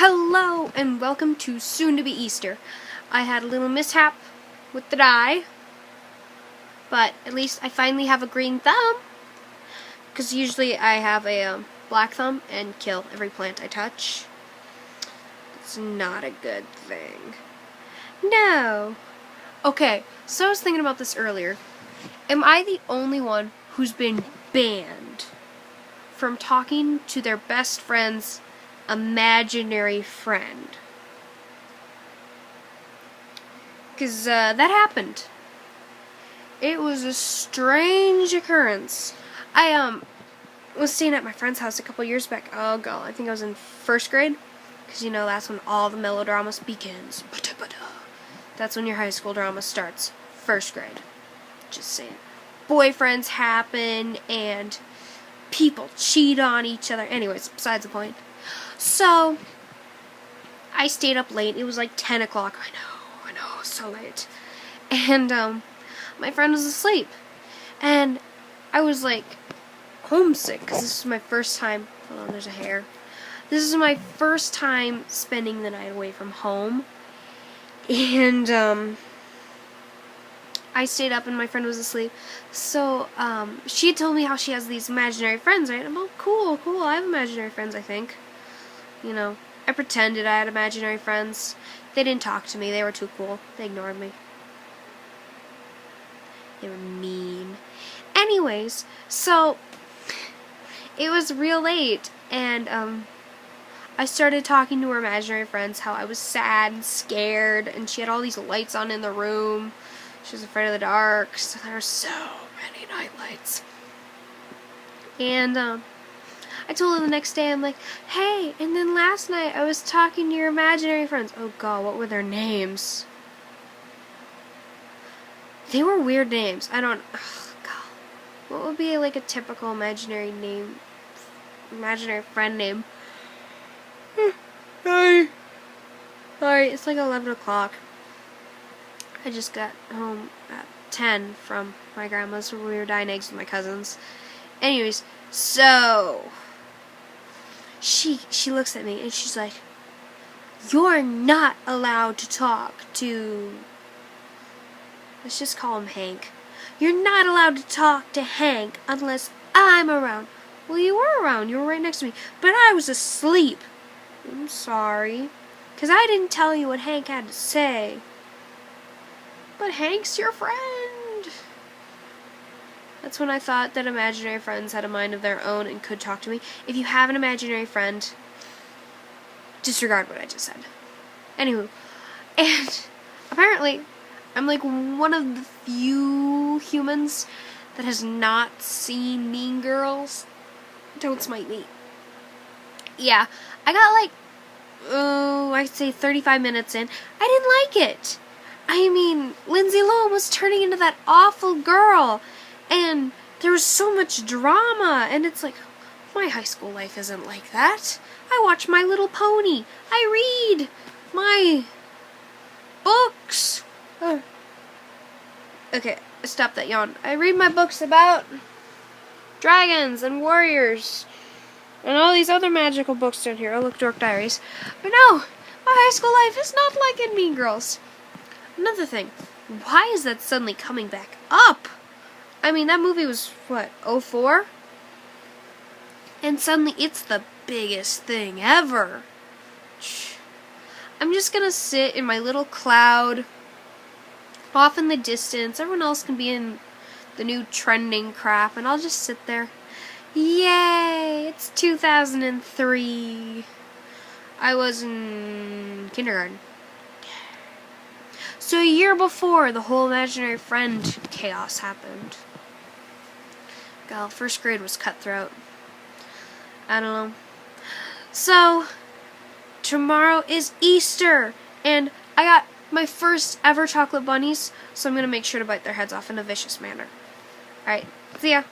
Hello and welcome to Soon to Be Easter. I had a little mishap with the dye, but at least I finally have a green thumb, because usually I have a black thumb and kill every plant I touch. It's not a good thing. No. Okay, so I was thinking about this earlier. Am I the only one who's been banned from talking to their best friend's imaginary friend? Because that happened. It was a strange occurrence. I was staying at my friend's house a couple years back. Oh god, I think I was in first grade. Because you know, that's when all the melodramas begins. That's when your high school drama starts. First grade. Just saying. Boyfriends happen and people cheat on each other. Anyways, besides the point. So, I stayed up late. It was like 10 o'clock. I know, so late. And, my friend was asleep. And I was like homesick because this was my first time. Hold on, there's a hair. This is my first time spending the night away from home. And, I stayed up and my friend was asleep. So, she had told me how she has these imaginary friends, right? I'm all, cool, I have imaginary friends, I think. You know, I pretended I had imaginary friends. They didn't talk to me. They were too cool. They ignored me. They were mean. Anyways, so, it was real late, and, I started talking to her imaginary friends how I was sad and scared, and she had all these lights on in the room. She was afraid of the dark, so there were so many night lights. And, I told her the next day, I'm like, hey, and then last night I was talking to your imaginary friends. Oh god, what were their names? They were weird names. I don't, oh god. What would be like a typical imaginary name, imaginary friend name? Sorry, it's like 11 o'clock. I just got home at 10 from my grandma's where we were dyeing eggs with my cousins. Anyways, so she looks at me and she's like, you're not allowed to talk to, let's just call him Hank. You're not allowed to talk to Hank unless I'm around. Well, you were around. You were right next to me. But I was asleep. I'm sorry. Because I didn't tell you what Hank had to say. But Hank's your friend. That's when I thought that imaginary friends had a mind of their own and could talk to me. If you have an imaginary friend, disregard what I just said. Anywho, and apparently, I'm like one of the few humans that has not seen Mean Girls. Don't smite me. Yeah, I got like, I'd say 35 minutes in. I didn't like it. I mean, Lindsay Lohan was turning into that awful girl, and there was so much drama, and it's like, my high school life isn't like that. I watch My Little Pony. I read my books. Okay, stop that yawn. I read my books about dragons and warriors and all these other magical books down here. Oh, look, Dork Diaries. But no, my high school life is not like in Mean Girls. Another thing, why is that suddenly coming back up? I mean, that movie was, what, 2004? And suddenly it's the biggest thing ever. I'm just gonna sit in my little cloud, off in the distance. Everyone else can be in the new trending crap, and I'll just sit there. Yay! It's 2003. I was in kindergarten. So a year before the whole imaginary friend chaos happened. God, first grade was cutthroat. I don't know. So, tomorrow is Easter, and I got my first ever chocolate bunnies, so I'm going to make sure to bite their heads off in a vicious manner. Alright, see ya.